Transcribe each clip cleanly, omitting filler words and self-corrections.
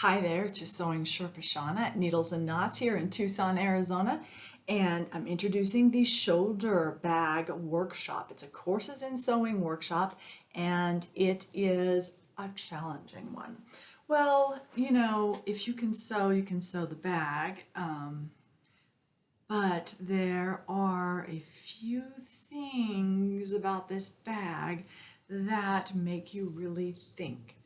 Hi there, it's your Sewing Sherpa Shauna at Needles and Knots here in Tucson, Arizona, and I'm introducing the Shoulder Bag Workshop. It's a Courses in Sewing workshop, and it is a challenging one. Well, if you can sew, you can sew the bag, but there are a few things about this bag that make you really think.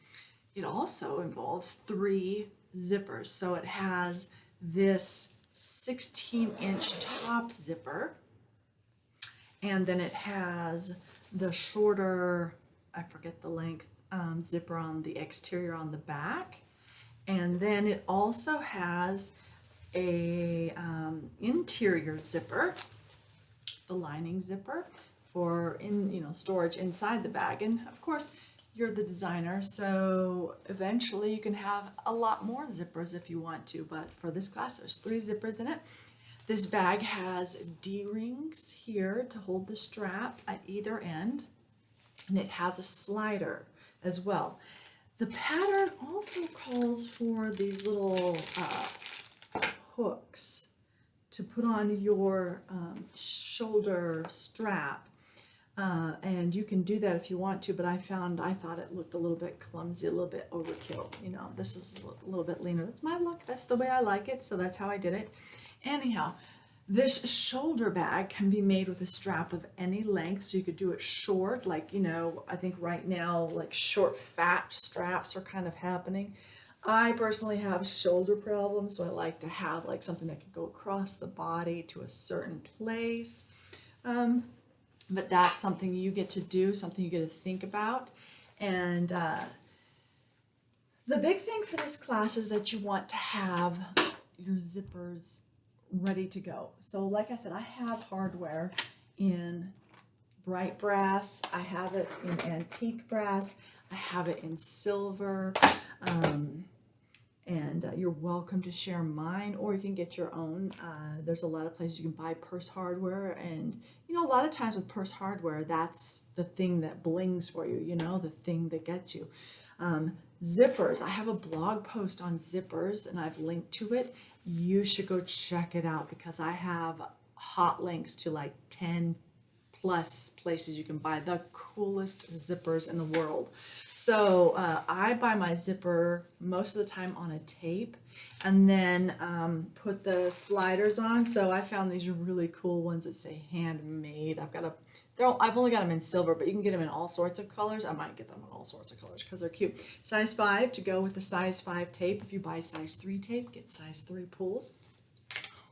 It also involves 3 zippers. So it has this 16-inch top zipper, and then it has the shorter, I forget the length, zipper on the exterior on the back. And then it also has a interior zipper, the lining zipper for storage inside the bag. And of course, you're the designer, so eventually you can have a lot more zippers if you want to, but for this class there's 3 zippers in it. This bag has D-rings here to hold the strap at either end, and it has a slider as well. The pattern also calls for these little hooks to put on your shoulder strap. And you can do that if you want to, but I thought it looked a little bit clumsy, a little bit overkill. This is a little bit leaner. That's my look. That's the way I like it, so that's how I did it. Anyhow, this shoulder bag can be made with a strap of any length, so you could do it short, like, I think right now, like short, fat straps are kind of happening. I personally have shoulder problems, so I like to have like something that could go across the body to a certain place. But that's something you get to do, something you get to think about. And the big thing for this class is that you want to have your zippers ready to go. So like I said, I have hardware in bright brass, I have it in antique brass, I have it in silver, and you're welcome to share mine, or you can get your own. There's a lot of places you can buy purse hardware, and a lot of times with purse hardware, that's the thing that blings for you, the thing that gets you. Zippers, I have a blog post on zippers and I've linked to it. You should go check it out because I have hot links to like 10 plus places you can buy the coolest zippers in the world. So I buy my zipper most of the time on a tape, and then put the sliders on. So I found these really cool ones that say handmade. I've only got them in silver, but you can get them in all sorts of colors. I might get them in all sorts of colors because they're cute. Size 5 to go with the size 5 tape. If you buy size 3 tape, get size 3 pulls.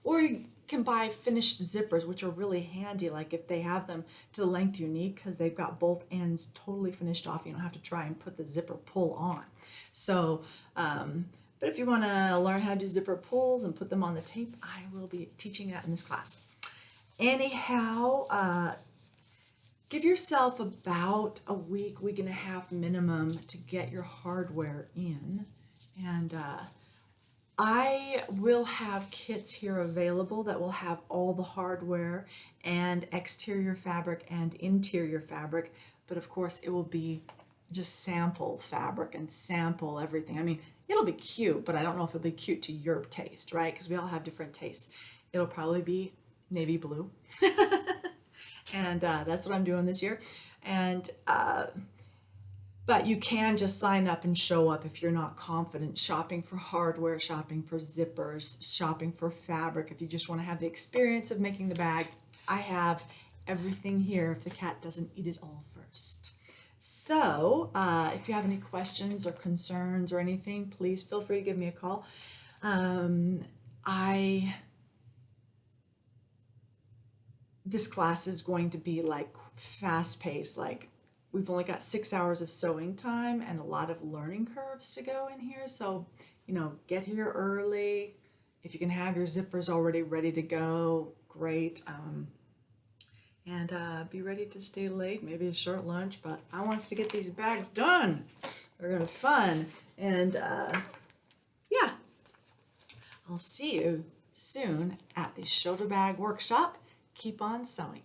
Or you can buy finished zippers, which are really handy, like if they have them to the length you need, because they've got both ends totally finished off. You don't have to try and put the zipper pull on. So, but if you want to learn how to do zipper pulls and put them on the tape, I will be teaching that in this class. Anyhow, give yourself about a week, week and a half minimum to get your hardware in. And I will have kits here available that will have all the hardware and exterior fabric and interior fabric, but of course it will be just sample fabric and sample everything. I mean, it'll be cute, but I don't know if it'll be cute to your taste, right? Because we all have different tastes. It'll probably be navy blue. And that's what I'm doing this year. And but you can just sign up and show up if you're not confident shopping for hardware, shopping for zippers, shopping for fabric. If you just want to have the experience of making the bag, I have everything here if the cat doesn't eat it all first. So if you have any questions or concerns or anything, please feel free to give me a call. This class is going to be like fast-paced, like we've only got 6 hours of sewing time and a lot of learning curves to go in here. So, get here early. If you can have your zippers already ready to go, great. And be ready to stay late, maybe a short lunch, but I want us to get these bags done. They're gonna be fun. And yeah, I'll see you soon at the Shoulder Bag Workshop. Keep on sewing.